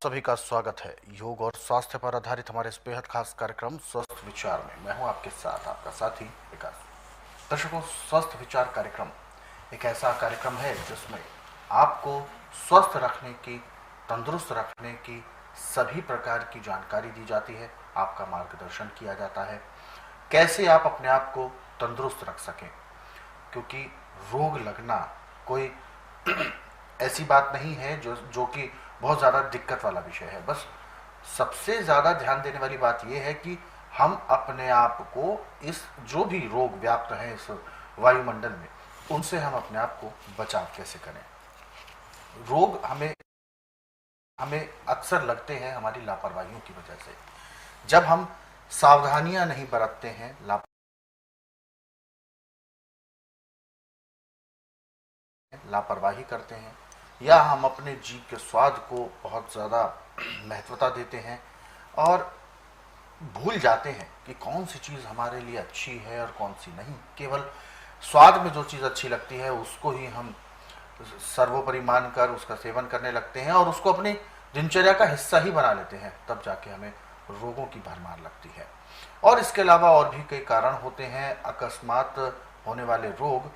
सभी का स्वागत है योग और स्वास्थ्य पर आधारित हमारे इस बेहद खास कार्यक्रम स्वस्थ विचार में। मैं हूं आपके साथ आपका साथी विकास। दर्शकों, स्वस्थ विचार कार्यक्रम एक ऐसा कार्यक्रम है जिसमें आपको स्वस्थ रखने की, तंदुरुस्त रखने की सभी प्रकार की जानकारी दी जाती है, आपका मार्गदर्शन किया जाता है कैसे आप अपने आप को तंदुरुस्त रख सकें, क्योंकि रोग लगना कोई ऐसी बात नहीं है जो कि बहुत ज़्यादा दिक्कत वाला विषय है। बस सबसे ज़्यादा ध्यान देने वाली बात यह है कि हम अपने आप को इस जो भी रोग व्याप्त हैं इस वायुमंडल में, उनसे हम अपने आप को बचाव कैसे करें। रोग हमें अक्सर लगते हैं हमारी लापरवाहियों की वजह से। जब हम सावधानियां नहीं बरतते हैं, लापरवाही करते हैं, या हम अपने जीव के स्वाद को बहुत ज़्यादा महत्वता देते हैं और भूल जाते हैं कि कौन सी चीज़ हमारे लिए अच्छी है और कौन सी नहीं। केवल स्वाद में जो चीज़ अच्छी लगती है उसको ही हम सर्वोपरि मानकर उसका सेवन करने लगते हैं और उसको अपनी दिनचर्या का हिस्सा ही बना लेते हैं। तब जाके हमें रोगों की भरमार लगती है। और इसके अलावा और भी कई कारण होते हैं। अकस्मात होने वाले रोग,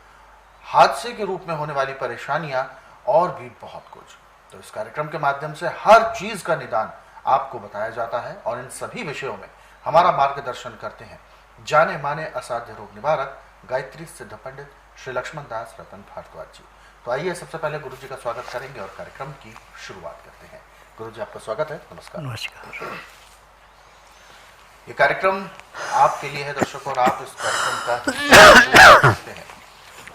हादसे के रूप में होने वाली परेशानियां और भी बहुत कुछ। तो इस कार्यक्रम के माध्यम से हर चीज का निदान आपको बताया जाता है और इन सभी विषयों में हमारा मार्गदर्शन करते हैं जाने माने असाध्य रोग निवारक गायत्री सिद्ध पंडित श्री लक्ष्मण दास रतन भारद्वाज जी। तो आइए सबसे पहले गुरु जी का स्वागत करेंगे और कार्यक्रम की शुरुआत करते हैं। गुरु जी, आपका स्वागत है। नमस्कार। नमस्कार। ये कार्यक्रम आपके लिए है दर्शकों, और आप इस कार्यक्रम का सकते हैं।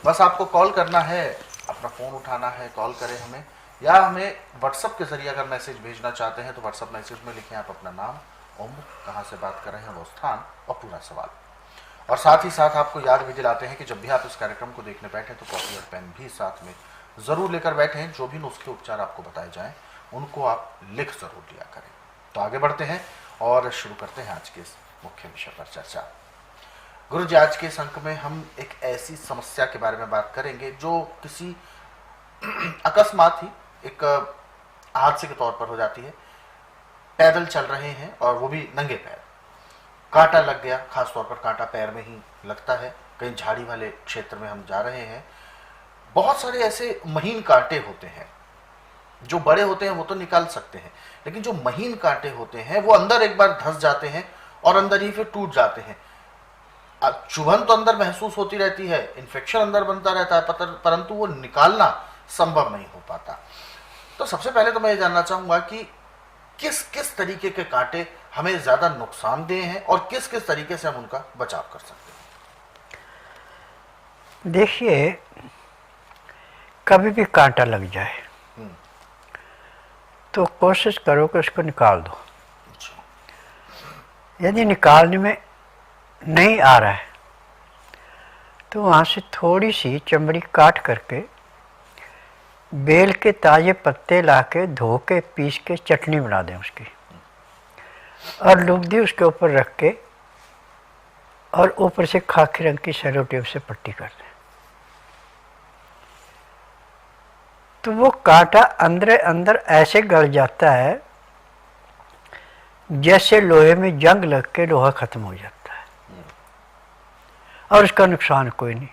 बस आपको कॉल करना है, अपना फ़ोन उठाना है, कॉल करें हमें, या हमें व्हाट्सएप के जरिए अगर मैसेज भेजना चाहते हैं तो व्हाट्सएप मैसेज में लिखें आप अपना नाम, उम्र, कहाँ से बात कर रहे हैं, वो स्थान और पूरा सवाल। और साथ ही साथ आपको याद भी दिलाते हैं कि जब भी आप इस कार्यक्रम को देखने बैठें तो कॉपी और पेन भी साथ में ज़रूर लेकर बैठें। जो भी नुस्खे उपचार आपको बताए जाएँ उनको आप लिख ज़रूर लिया करें। तो आगे बढ़ते हैं और शुरू करते हैं आज के इस मुख्य विषय पर चर्चा। गुरु जी, आज के इस अंक में हम एक ऐसी समस्या के बारे में बात करेंगे जो किसी अकस्मात ही एक हादसे के तौर पर हो जाती है। पैदल चल रहे हैं और वो भी नंगे पैर, कांटा लग गया। खास तौर पर कांटा पैर में ही लगता है। कहीं झाड़ी वाले क्षेत्र में हम जा रहे हैं, बहुत सारे ऐसे महीन कांटे होते हैं। जो बड़े होते हैं वो तो निकाल सकते हैं, लेकिन जो महीन कांटे होते हैं वो अंदर एक बार धंस जाते हैं और अंदर ही फिर टूट जाते हैं। चुभन तो अंदर महसूस होती रहती है, इन्फेक्शन अंदर बनता रहता है, परंतु वो निकालना संभव नहीं हो पाता। तो सबसे पहले तो मैं ये जानना चाहूंगा कि किस किस तरीके के कांटे हमें ज्यादा नुकसानदेह हैं और किस किस तरीके से हम उनका बचाव कर सकते हैं। देखिए, कभी भी कांटा लग जाए तो कोशिश करो कि उसको निकाल दो। यदि निकालने में नहीं आ रहा है तो वहाँ से थोड़ी सी चमड़ी काट करके बेल के ताजे पत्ते लाके धो के पीस के चटनी बना दें उसकी, और लुगदी उसके ऊपर रख के और ऊपर से खाकी रंग की सेलो टेप से पट्टी कर दें। तो वो कांटा अंदर अंदर ऐसे गल जाता है जैसे लोहे में जंग लग के लोहा खत्म हो जाता है, और उसका नुकसान कोई नहीं,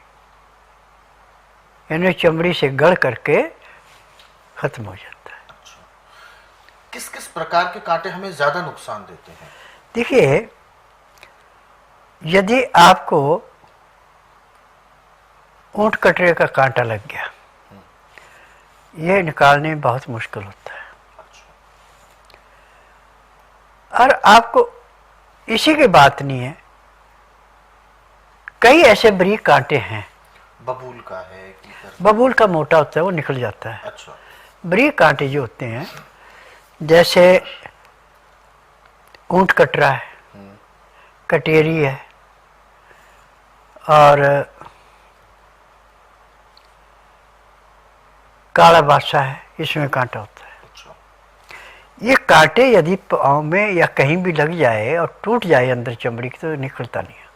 यानी चमड़ी से गड़ करके खत्म हो जाता है। किस किस प्रकार के कांटे हमें ज्यादा नुकसान देते हैं? देखिए, यदि आपको ऊंट कटरे का कांटा लग गया, यह निकालने में बहुत मुश्किल होता है। और आपको इसी की बात नहीं है, कई ऐसे बारीक कांटे हैं। बबूल का है? बबूल का मोटा होता है, वो निकल जाता है। अच्छा। बारीक कांटे जो होते हैं, जैसे ऊंट कटरा है, कटेरी है, और काला बादशाह है, इसमें कांटा होता है। ये कांटे यदि पाँव में या कहीं भी लग जाए और टूट जाए अंदर चमड़ी की तो निकलता नहीं है।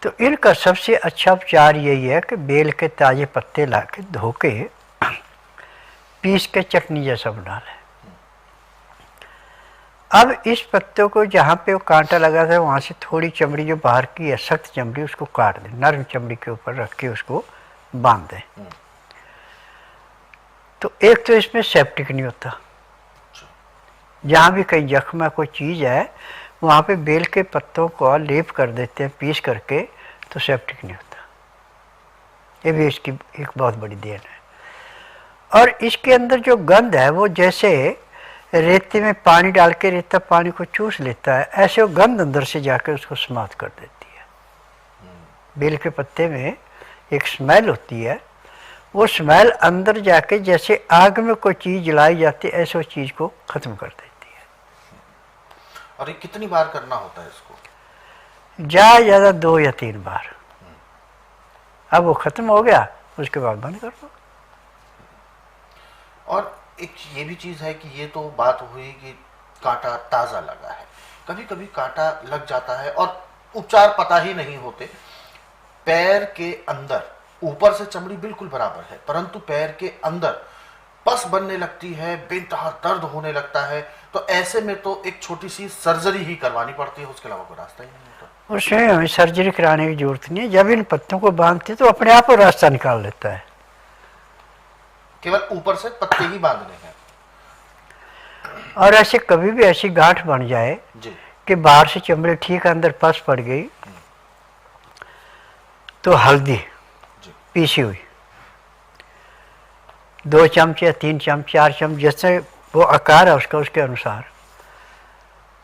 तो इनका सबसे अच्छा उपचार यही है कि बेल के ताजे पत्ते ला के धो के पीस के चटनी जैसा बना लें। अब इस पत्तों को जहाँ पे वो कांटा लगा था वहाँ से थोड़ी चमड़ी जो बाहर की है सख्त चमड़ी उसको काट दें, नरम चमड़ी के ऊपर रख के उसको बांध दें। तो एक तो इसमें सेप्टिक नहीं होता, जहाँ भी कहीं जख्म है कोई चीज़ है वहाँ पे बेल के पत्तों को लेप कर देते हैं पीस करके, तो सेप्टिक नहीं होता। ये भी इसकी एक बहुत बड़ी देन है। और इसके अंदर जो गंध है वो जैसे रेते में पानी डाल के रेता पानी को चूस लेता है, ऐसे वो गंध अंदर से जाकर उसको समाप्त कर देती है। बेल के पत्ते में एक स्मेल होती है, वो स्मेल अंदर जाके जैसे आग में कोई चीज़ जलाई जाती है ऐसे वो चीज़ को ख़त्म कर देती है। और ये कितनी बार करना होता है इसको? ज़्यादा 2 या 3 बार। अब वो ख़त्म हो गया उसके बाद बंद कर दो। और एक ये भी चीज़ है कि ये तो बात हुई कि कांटा ताज़ा लगा है, कभी कभी कांटा लग जाता है और उपचार पता ही नहीं होते। पैर के अंदर ऊपर से चमड़ी बिल्कुल बराबर है, परंतु पैर के अंदर पस बनने लगती है, बेतहा दर्द होने लगता है, तो ऐसे में तो एक छोटी सी सर्जरी ही करवानी पड़ती है, उसके अलावा कोई रास्ता ही नहीं होता। उसमें हमें सर्जरी कराने की जरूरत नहीं है। जब इन पत्तों को बांधते तो अपने आप वो रास्ता निकाल लेता है। केवल ऊपर से पत्ते ही बांधने हैं। और ऐसे कभी भी ऐसी गांठ बन जाए जी। कि बाहर से चमड़ी ठीक अंदर पस पड़ गई, तो हल्दी पीसी हुई 2 चम्मच या 3 चम्मच 4 चम्मच जैसे वो आकार है उसका उसके अनुसार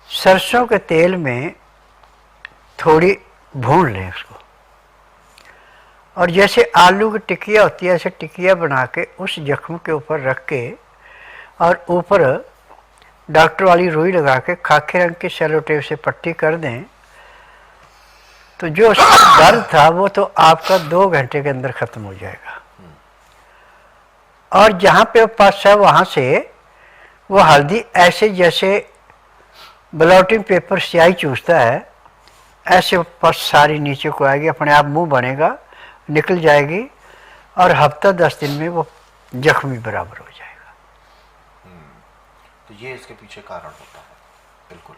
सरसों के तेल में थोड़ी भून लें उसको, और जैसे आलू की टिकिया होती है ऐसे टिकिया बना के उस जख्म के ऊपर रख के और ऊपर डॉक्टर वाली रुई लगा के खाकी रंग की सेलो टेप से पट्टी कर दें, तो जो दर्द था वो तो आपका 2 घंटे के अंदर ख़त्म हो जाएगा। और जहाँ पे वो पस है वहाँ से वो हल्दी ऐसे जैसे ब्लॉटिंग पेपर स्याही चूसता है ऐसे पस सारी नीचे को आएगी, अपने आप मुंह बनेगा, निकल जाएगी और हफ्ता 10 दिन में वो जख्मी बराबर हो जाएगा। तो ये इसके पीछे कारण होता है, बिल्कुल।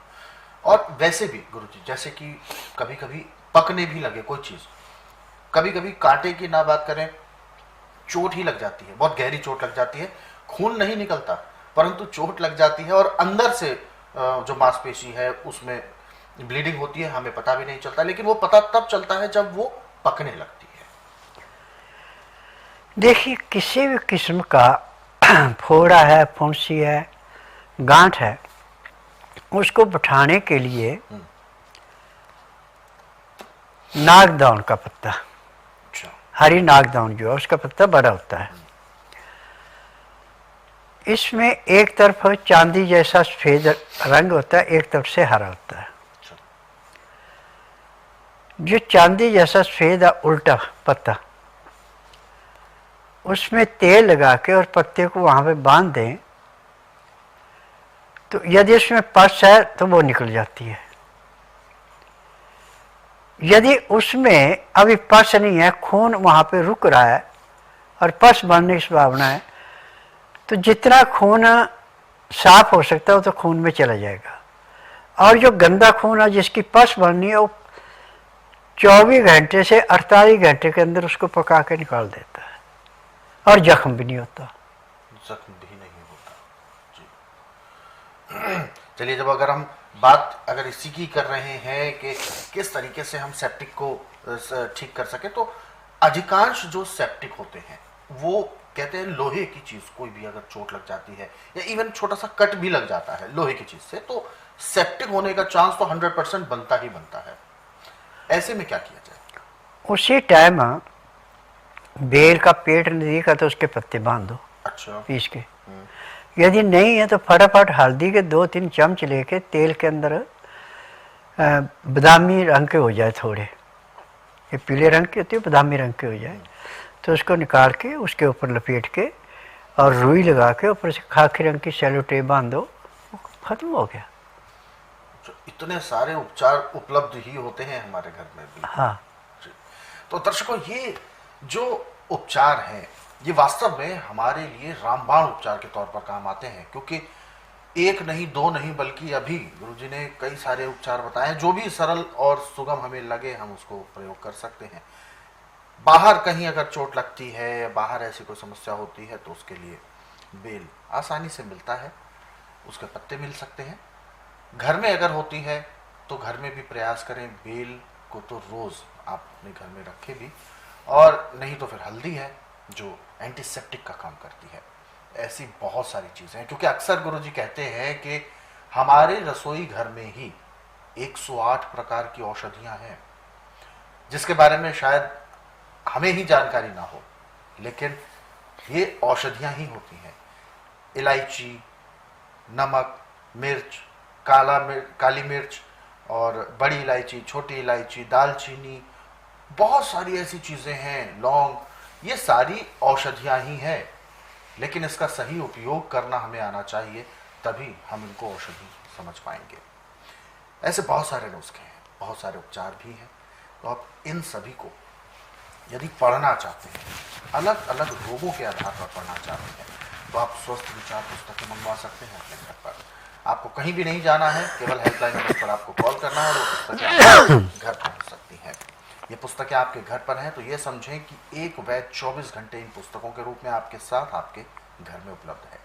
और वैसे भी गुरुजी, जैसे कि कभी कभी पकने भी लगे कोई चीज़, कभी कभी कांटे की ना बात करें, चोट ही लग जाती है, बहुत गहरी चोट लग जाती है, खून नहीं निकलता परंतु चोट लग जाती है और अंदर से जो मांसपेशी है उसमें ब्लीडिंग होती है, हमें पता भी नहीं चलता, लेकिन वो पता तब चलता है जब वो पकने लगती है। देखिए किसी भी किस्म का फोड़ा है, फुंसी है, गांठ है, उसको बिठाने के लिए नागदाउन का पत्ता, हरी नागदाउन जो है उसका पत्ता बड़ा होता है, इसमें एक तरफ चांदी जैसा सफेद रंग होता है, एक तरफ से हरा होता है। जो चांदी जैसा सफेद है उल्टा पत्ता, उसमें तेल लगा के और पत्ते को वहाँ पे बांध दें, तो यदि उसमें पस है तो वो निकल जाती है। यदि उसमें अभी पस नहीं है, खून वहाँ पे रुक रहा है और पस बनने की संभावना है, तो जितना खून साफ हो सकता है वो तो खून में चला जाएगा। और जो गंदा खून है जिसकी पस बननी है वो 24 घंटे से 48 घंटे के अंदर उसको पका के निकाल देता है और जख्म भी नहीं होता। जख्म भी नहीं होता जी। चलिए, जब अगर हम बात अगर इसी की कर रहे हैं कि किस तरीके से हम सेप्टिक को ठीक कर सके, तो अधिकांश जो सेप्टिक होते हैं वो कहते हैं लोहे की चीज, कोई भी अगर चोट लग जाती है या इवन छोटा सा कट भी लग जाता है लोहे की चीज से, तो सेप्टिक होने का चांस तो 100% बनता ही बनता है। ऐसे में क्या किया जाए? उसी टाइम बेल का पेट नहीं का तो उसके पत्ते बांध दो, अच्छा, पीस के। यदि नहीं है तो फटाफट हल्दी के 2-3 चम्मच लेके तेल के अंदर बादामी रंग के हो जाए थोड़े, ये पीले रंग के होते हैं, बादामी रंग के हो जाए, तो उसको निकाल के उसके ऊपर लपेट के और रुई लगा के ऊपर से खाकी रंग की सेलो टेप बांध दो, खत्म हो गया। इतने सारे उपचार उपलब्ध ही होते हैं हमारे घर में भी। हाँ। तो दर्शकों, ये जो उपचार हैं ये वास्तव में हमारे लिए रामबाण उपचार के तौर पर काम आते हैं, क्योंकि एक नहीं दो नहीं बल्कि अभी गुरुजी ने कई सारे उपचार बताए, जो भी सरल और सुगम हमें लगे हम उसको प्रयोग कर सकते हैं। बाहर कहीं अगर चोट लगती है या बाहर ऐसी कोई समस्या होती है तो उसके लिए बेल आसानी से मिलता है, उसके पत्ते मिल सकते हैं। घर में अगर होती है तो घर में भी प्रयास करें, बेल को तो रोज आप अपने घर में रखें भी, और नहीं तो फिर हल्दी है जो एंटीसेप्टिक का काम करती है। ऐसी बहुत सारी चीजें हैं, क्योंकि अक्सर गुरुजी कहते हैं कि हमारे रसोई घर में ही 108 प्रकार की औषधियां हैं, जिसके बारे में शायद हमें ही जानकारी ना हो, लेकिन ये औषधियां ही होती हैं। इलायची, नमक, मिर्च, काली मिर्च और बड़ी इलायची, छोटी इलायची, दालचीनी, बहुत सारी ऐसी चीजें हैं, लौंग, ये सारी औषधियां ही हैं। लेकिन इसका सही उपयोग करना हमें आना चाहिए, तभी हम इनको औषधि समझ पाएंगे। ऐसे बहुत सारे नुस्खे हैं, बहुत सारे उपचार भी हैं। तो आप इन सभी को यदि पढ़ना चाहते हैं, अलग अलग रोगों के आधार पर पढ़ना चाहते हैं, तो आप स्वस्थ विचार पुस्तकें मंगवा सकते हैं अपने घर पर। आपको कहीं भी नहीं जाना है, केवल हेल्पलाइन नंबर पर आपको कॉल करना है और वो पुस्तकें आपके घर पहुंच सकती हैं। ये पुस्तकें आपके घर पर हैं तो ये समझें कि एक वैद्य 24 घंटे इन पुस्तकों के रूप में आपके साथ आपके घर में उपलब्ध है।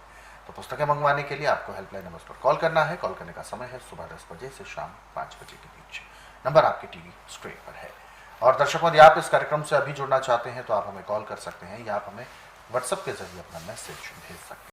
तो पुस्तकें मंगवाने के लिए आपको हेल्पलाइन नंबर पर कॉल करना है। कॉल करने का समय है सुबह 10 बजे से शाम 5 बजे के बीच। नंबर आपके टीवी स्क्रीन पर है। और दर्शकों, यदि आप इस कार्यक्रम से अभी जुड़ना चाहते हैं तो आप हमें कॉल कर सकते हैं या आप हमें व्हाट्सएप के जरिए अपना मैसेज भेज सकते हैं।